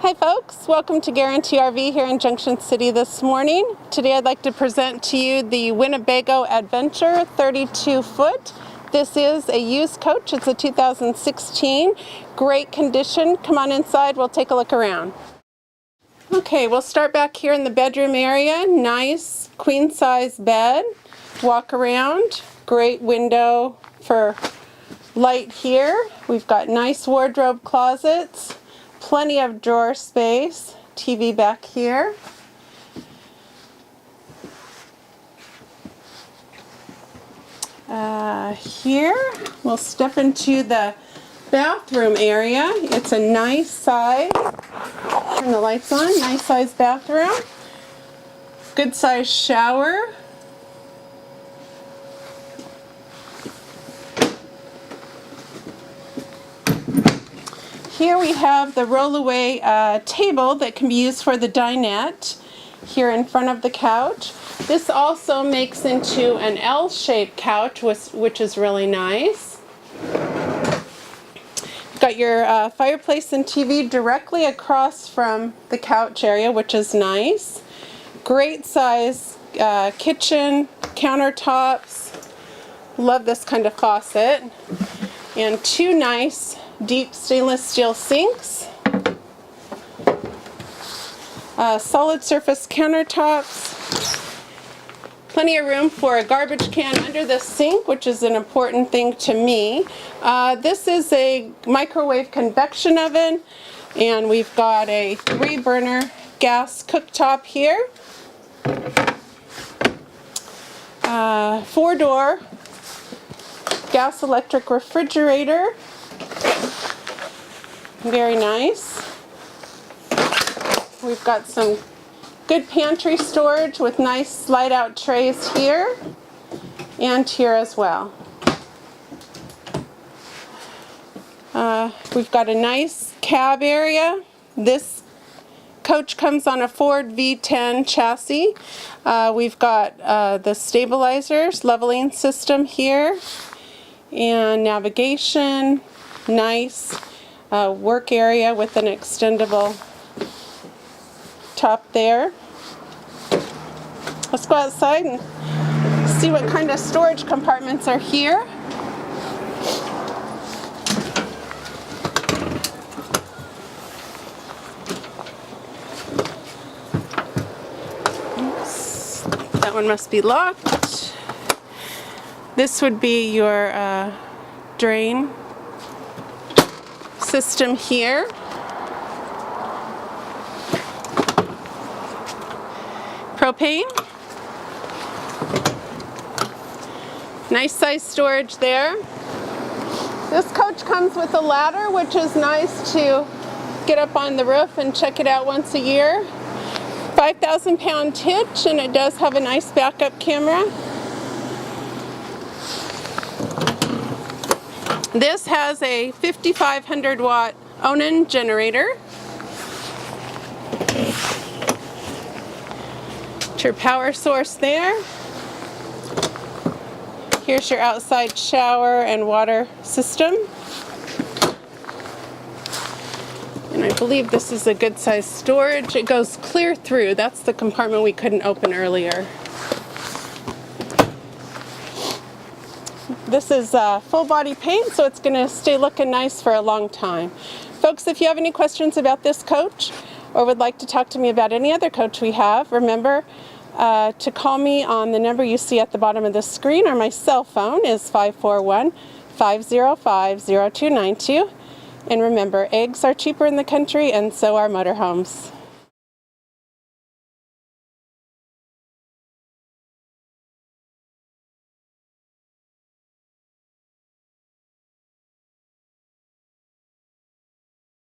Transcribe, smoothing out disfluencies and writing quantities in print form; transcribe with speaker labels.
Speaker 1: Hi folks, welcome to Guarantee RV here in Junction City this morning. Today I'd like to present to you the Winnebago Adventurer 32 foot. This is a used coach. It's a 2016. Great condition. Come on inside, we'll take a look around. Okay, we'll start back here in the bedroom area. Nice queen size bed. Walk around. Great window for light here. We've got nice wardrobe closets. Plenty of drawer space. TV back here. Here we'll step into the bathroom area. It's a nice size. Turn the lights on. Nice size bathroom. Good size shower. Here we have the roll-away table that can be used for the dinette here in front of the couch. This also makes into an L-shaped couch, which is really nice. You've got your fireplace and TV directly across from the couch area, which is nice. Great size kitchen, countertops. Love this kind of faucet. And two nice deep stainless steel sinks, solid surface countertops, plenty of room for a garbage can under the sink, which is an important thing to me. This is a microwave convection oven, and we've got a 3-burner gas cooktop here, 4-door gas electric refrigerator. Very nice. We've got some good pantry storage with nice slide out trays here and here as well. We've got a nice cab area. This coach comes on a Ford V10 chassis. We've got the stabilizers, leveling system here, and navigation. Nice work area with an extendable top there. Let's go outside and see what kind of storage compartments are here. Oops, that one must be locked. This would be your drain system here. Propane. Nice size storage there. This coach comes with a ladder, which is nice to get up on the roof and check it out once a year. 5,000-pound hitch, and it does have a nice backup camera. This has a 5,500 watt awning generator. It's your power source there. Here's your outside shower and water system. And I believe this is a good size storage. It goes clear through. That's the compartment we couldn't open earlier. This is full body paint, so it's going to stay looking nice for a long time. Folks, if you have any questions about this coach or would like to talk to me about any other coach we have, remember to call me on the number you see at the bottom of the screen, or my cell phone is 541-505-0292. And remember, eggs are cheaper in the country, and so are motorhomes.